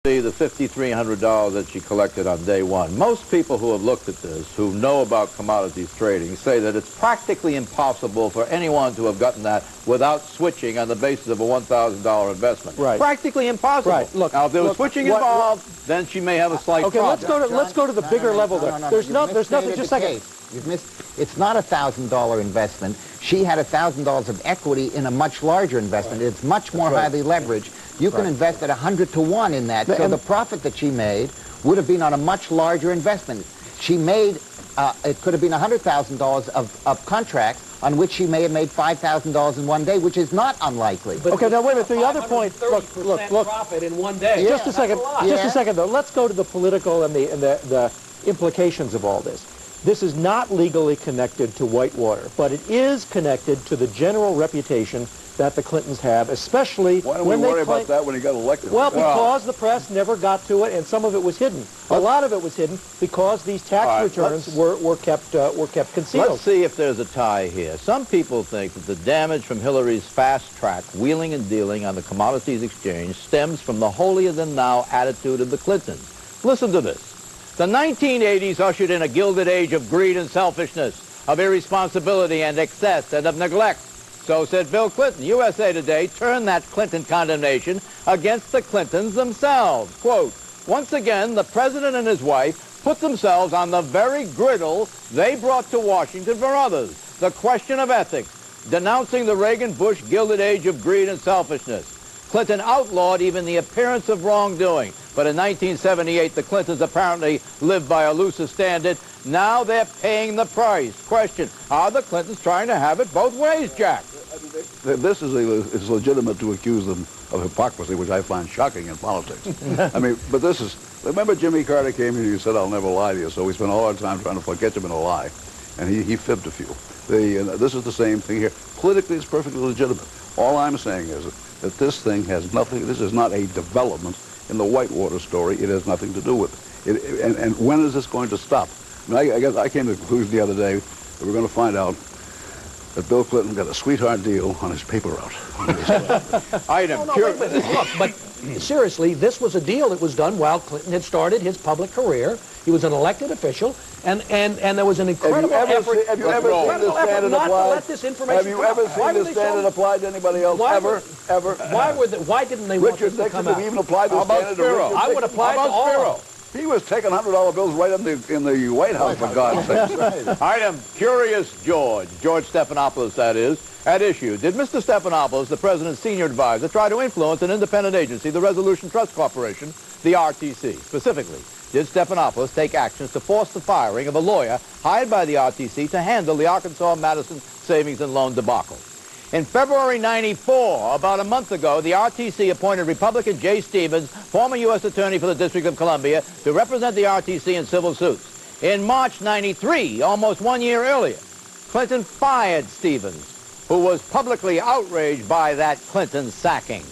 The $5,300 that she collected on day one. Most people who have looked at this, who know about commodities trading, say that it's practically impossible for anyone to have gotten that without switching on the basis of a $1,000 investment. Right. Practically impossible. Right. Look, now, if there was switching involved, then she may have a slight problem. Let's go to the bigger level there. There's nothing. Just a second. You've missed. It's not a $1,000 investment. She had $1,000 of equity in a much larger investment. Right. It's much more highly leveraged. You can invest at 100 to 1 in that. So the profit that she made would have been on a much larger investment. She made, it could have been $100,000 of contracts on which she may have made $5,000 in one day, which is not unlikely. But okay, now wait a minute. The other point. Look. Profit in one day. Yeah. Just a second. Just a second, though. Let's go to the political and the implications of all this. This is not legally connected to Whitewater, but it is connected to the general reputation that the Clintons have, especially when they Why don't we worry about that when he got elected? Well, because the press never got to it, and some of it was hidden. A lot of it was hidden because these tax returns were kept concealed. Let's see if there's a tie here. Some people think that the damage from Hillary's fast-track wheeling and dealing on the commodities exchange stems from the holier-than-thou attitude of the Clintons. Listen to this. The 1980s ushered in a gilded age of greed and selfishness, of irresponsibility and excess and of neglect. So said Bill Clinton. USA Today turned that Clinton condemnation against the Clintons themselves. Quote, once again, the president and his wife put themselves on the very griddle they brought to Washington for others. The question of ethics, denouncing the Reagan-Bush gilded age of greed and selfishness. Clinton outlawed even the appearance of wrongdoing. But in 1978, the Clintons apparently lived by a looser standard. Now they're paying the price. Question, are the Clintons trying to have it both ways, Jack? This is legitimate to accuse them of hypocrisy, which I find shocking in politics. I mean, but this is, remember Jimmy Carter came here and he said, I'll never lie to you, so we spent all our time trying to get him in a lie. And he fibbed a few. This is the same thing here. Politically, it's perfectly legitimate. All I'm saying is that this thing has nothing, this is not a development in the Whitewater story. It has nothing to do with it. And when is this going to stop? I mean, I guess I came to the conclusion the other day that we're going to find out that Bill Clinton got a sweetheart deal on his paper route. Look, but seriously, this was a deal that was done while Clinton had started his public career. He was an elected official, and there was an incredible effort. Have you ever seen this standard applied? Have you ever seen this standard applied to anybody else? Ever? Why didn't they want this to come out? Richard Nixon even applied this standard to Richard. I would apply it to all. He was taking $100 bills right in the White House, for God's sake. Item, Curious George Stephanopoulos, that is, at issue. Did Mr. Stephanopoulos, the president's senior advisor, try to influence an independent agency, the Resolution Trust Corporation, the RTC? Specifically, did Stephanopoulos take actions to force the firing of a lawyer hired by the RTC to handle the Arkansas-Madison savings and loan debacle? In February '94, about a month ago, the RTC appointed Republican Jay Stevens, former U.S. Attorney for the District of Columbia, to represent the RTC in civil suits. In March '93, almost 1 year earlier, Clinton fired Stevens, who was publicly outraged by that Clinton sacking.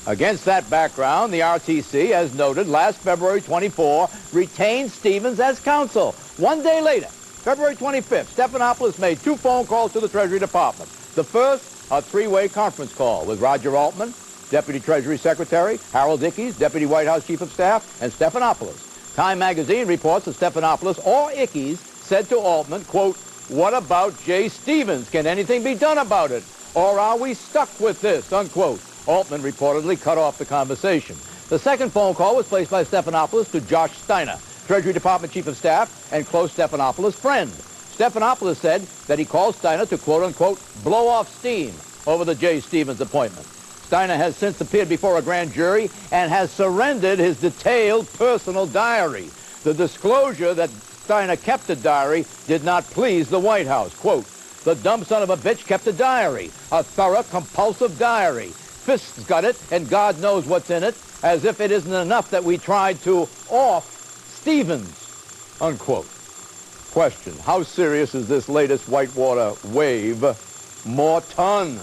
Against that background, the RTC, as noted, last February 24, retained Stevens as counsel. 1 day later, February 25th, Stephanopoulos made 2 phone calls to the Treasury Department. The first, a 3-way conference call with Roger Altman, Deputy Treasury Secretary, Harold Ickes, Deputy White House Chief of Staff, and Stephanopoulos. Time magazine reports that Stephanopoulos or Ickes said to Altman, quote, what about Jay Stevens? Can anything be done about it? Or are we stuck with this? Unquote. Altman reportedly cut off the conversation. The second phone call was placed by Stephanopoulos to Josh Steiner, Treasury Department Chief of Staff and close Stephanopoulos friend. Stephanopoulos said that he called Steiner to, quote-unquote, blow off steam over the Jay Stevens appointment. Steiner has since appeared before a grand jury and has surrendered his detailed personal diary. The disclosure that Steiner kept a diary did not please the White House. Quote, the dumb son of a bitch kept a diary, a thorough, compulsive diary. Fist's got it, and God knows what's in it, as if it isn't enough that we tried to off Stevens, unquote. Question, how serious is this latest Whitewater wave? More ton.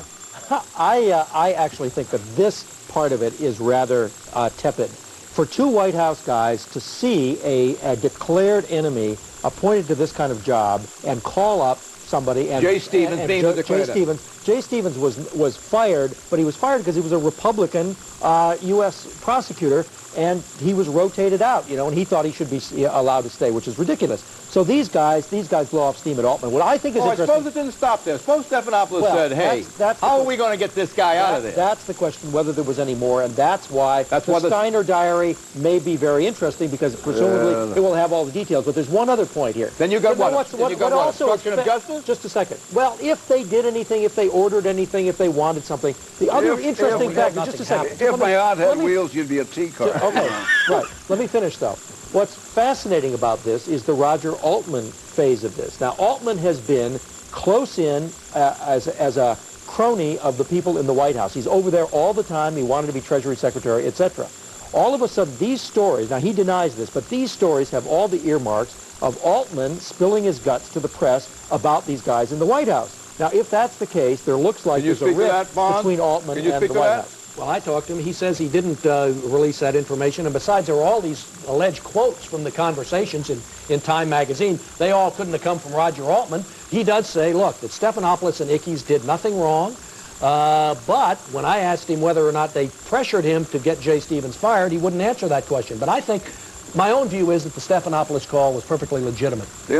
I actually think that this part of it is rather tepid. For 2 White House guys to see a declared enemy appointed to this kind of job and call up somebody and Jay Stevens being the declared enemy. Jay Stevens was fired, but he was fired because he was a Republican U.S. prosecutor, and he was rotated out, you know, and he thought he should be allowed to stay, which is ridiculous. So these guys blow off steam at Altman. What I think is I interesting... suppose it didn't stop there. Suppose Stephanopoulos said, hey, that's how are we going to get this guy out of there? That's the question, whether there was any more, and that's why the Steiner diary may be very interesting, because presumably it will have all the details. But there's one other point here. Then you got what? Obstruction of justice? Just a second. Well, if they did anything, if they ordered anything, if they wanted something, the other interesting fact... Just a second. If my aunt had wheels, you'd be a tea car. Okay, right. Let me finish, though. What's fascinating about this is the Roger Altman phase of this. Now, Altman has been close in as a crony of the people in the White House. He's over there all the time. He wanted to be Treasury Secretary, etc. All of a sudden, these stories, now he denies this, but these stories have all the earmarks of Altman spilling his guts to the press about these guys in the White House. Now, if that's the case, there looks like there's a rift between Altman and the White House. Well, I talked to him. He says he didn't release that information. And besides, there are all these alleged quotes from the conversations in Time magazine. They all couldn't have come from Roger Altman. He does say, look, that Stephanopoulos and Ickes did nothing wrong. But when I asked him whether or not they pressured him to get Jay Stevens fired, he wouldn't answer that question. But I think my own view is that the Stephanopoulos call was perfectly legitimate. The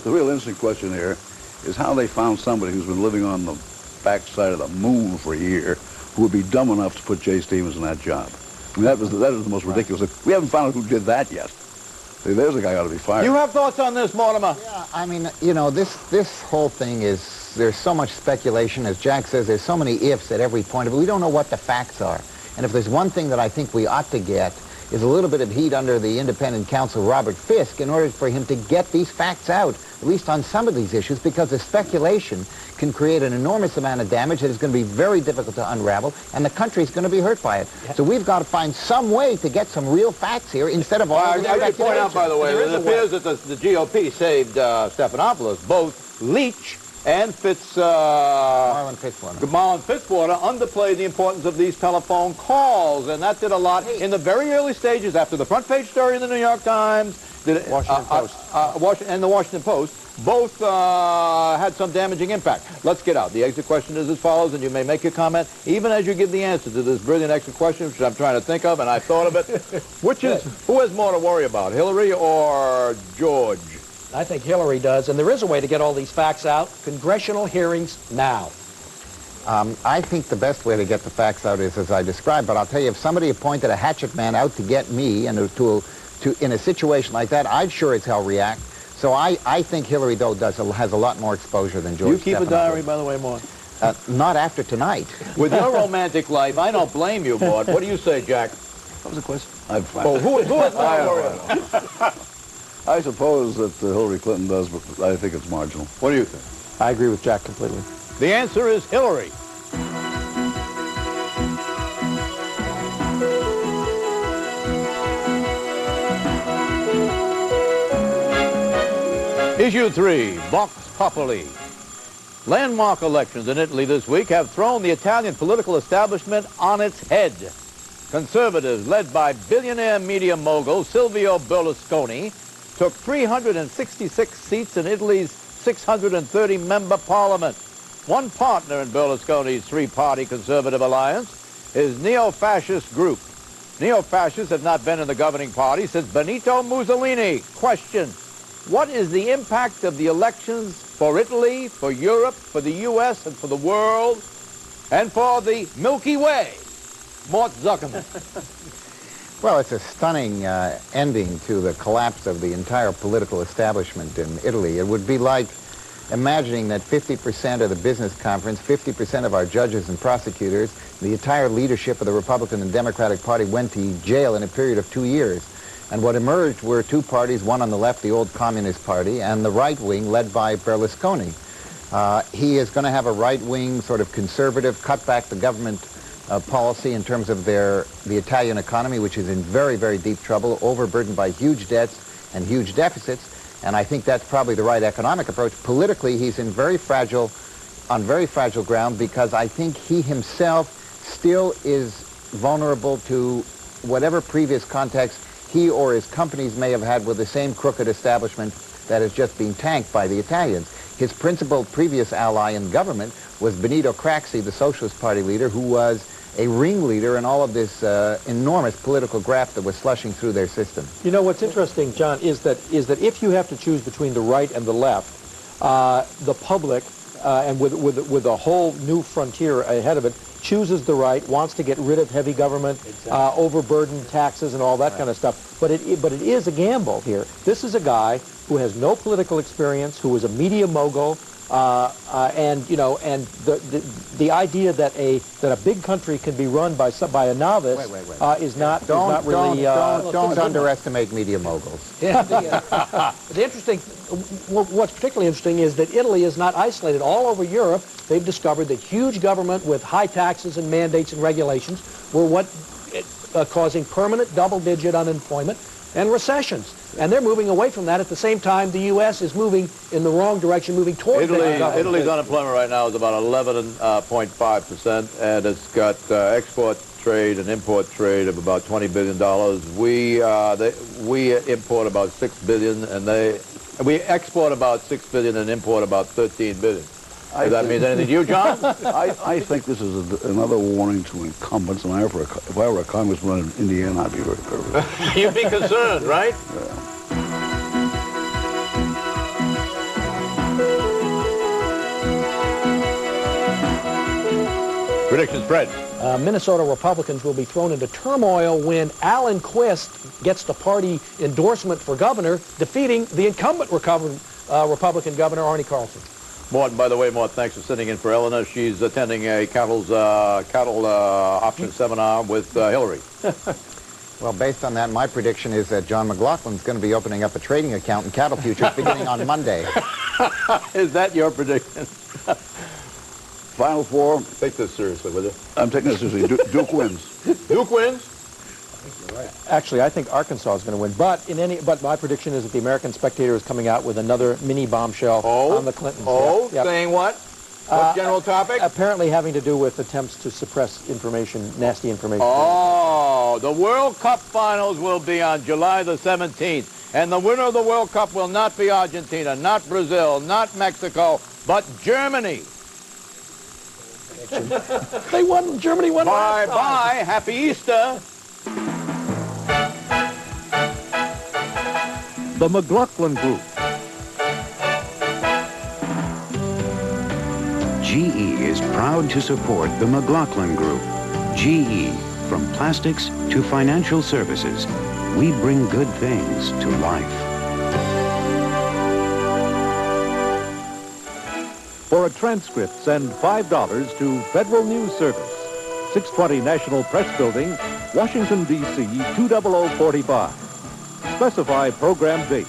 real interesting question here is how they found somebody who's been living on the backside of the moon for a year who would be dumb enough to put Jay Stevens in that job. I mean, that was the most ridiculous. We haven't found out who did that yet. See, there's a guy who ought to be fired. You have thoughts on this, Mortimer? Yeah, I mean, you know, this whole thing is, there's so much speculation. As Jack says, there's so many ifs at every point, but we don't know what the facts are. And if there's one thing that I think we ought to get is a little bit of heat under the independent counsel, Robert Fisk, in order for him to get these facts out, at least on some of these issues, because the speculation can create an enormous amount of damage that is going to be very difficult to unravel, and the country is going to be hurt by it. Yeah. So we've got to find some way to get some real facts here instead of all the speculation. I should point out, by the way, that it appears that the GOP saved Stephanopoulos, both Leach and Marlon Fitzwater underplayed the importance of these telephone calls, and that did a lot in the very early stages after the front page story in the New York Times, Washington Post, and the Washington Post. Both had some damaging impact. Let's get out. The exit question is as follows, and you may make your comment even as you give the answer to this brilliant exit question, which I'm trying to think of, and I've thought of it. Who has more to worry about, Hillary or George? I think Hillary does, and there is a way to get all these facts out. Congressional hearings now. I think the best way to get the facts out is as I described, but I'll tell you, if somebody appointed a hatchet man out to get me and in a situation like that, I'd sure as hell react. So I think Hillary, though, has a lot more exposure than George. You keep a diary, by the way, Maude? Not after tonight. With your romantic life, I don't blame you, Maude. What do you say, Jack? What was the question? Who is more I suppose that Hillary Clinton does, but I think it's marginal. What do you think? I agree with Jack completely. The answer is Hillary. Issue 3, Vox Populi. Landmark elections in Italy this week have thrown the Italian political establishment on its head. Conservatives, led by billionaire media mogul Silvio Berlusconi, took 366 seats in Italy's 630-member parliament. One partner in Berlusconi's three-party conservative alliance is neo-fascist group. Neo-fascists have not been in the governing party since Benito Mussolini. Question: what is the impact of the elections for Italy, for Europe, for the U.S., and for the world, and for the Milky Way? Mort Zuckerman. Well, it's a stunning ending to the collapse of the entire political establishment in Italy. It would be like imagining that 50% of the business conference, 50% of our judges and prosecutors, the entire leadership of the Republican and Democratic Party went to jail in a period of 2 years. And what emerged were two parties, one on the left, the old Communist Party, and the right wing led by Berlusconi. He is going to have a right-wing sort of conservative, cut back the government policy in terms of the Italian economy, which is in very, very deep trouble, overburdened by huge debts and huge deficits. And I think that's probably the right economic approach. Politically, he's on very fragile ground, because I think he himself still is vulnerable to whatever previous contacts he or his companies may have had with the same crooked establishment that has just been tanked by the Italians. His principal previous ally in government was Benito Craxi, the Socialist Party leader, who was a ringleader in all of this enormous political graft that was slushing through their system. You know, what's interesting, John, is that if you have to choose between the right and the left, the public, and with a whole new frontier ahead of it, chooses the right, wants to get rid of heavy government, overburdened taxes and all that kind of stuff. But it is a gamble here. This is a guy who has no political experience, who is a media mogul, and the idea that a big country can be run by a novice is not really. Don't underestimate media moguls. Yeah, the interesting, what's particularly interesting is that Italy is not isolated. All over Europe, they've discovered that huge government with high taxes and mandates and regulations were causing permanent double-digit unemployment and recessions. And they're moving away from that. At the same time, the U.S. is moving in the wrong direction, moving toward Italy's unemployment right now is about 11.5%, and it's got export trade and import trade of about $20 billion. We import about $6 billion, and we export about $6 billion and import about $13 billion. Does that mean anything to you, John? I think this is another warning to incumbents, and if I were a congressman in Indiana, I'd be very nervous. You'd be concerned, right? Yeah. Predictions, Fred. Minnesota Republicans will be thrown into turmoil when Alan Quist gets the party endorsement for governor, defeating the incumbent Republican governor, Arnie Carlson. Morton, by the way, Morton, thanks for sitting in for Eleanor. She's attending a cattle option seminar with Hillary. Well, based on that, my prediction is that John McLaughlin's going to be opening up a trading account in cattle futures beginning on Monday. Is that your prediction? Final four. Take this seriously, will you? I'm taking this seriously. Duke wins. Duke wins? Actually, I think Arkansas is going to win. But my prediction is that the American Spectator is coming out with another mini bombshell on the Clintons. Oh, yep. Saying what? What general topic? Apparently having to do with attempts to suppress information, nasty information. Oh, the World Cup finals will be on July the 17th. And the winner of the World Cup will not be Argentina, not Brazil, not Mexico, but Germany. Germany won last time. Bye-bye. Happy Easter. The McLaughlin Group. GE is proud to support the McLaughlin Group. GE, from plastics to financial services, we bring good things to life. For a transcript, send $5 to Federal News Service, 620 National Press Building, Washington, D.C., 20045. Specify program date.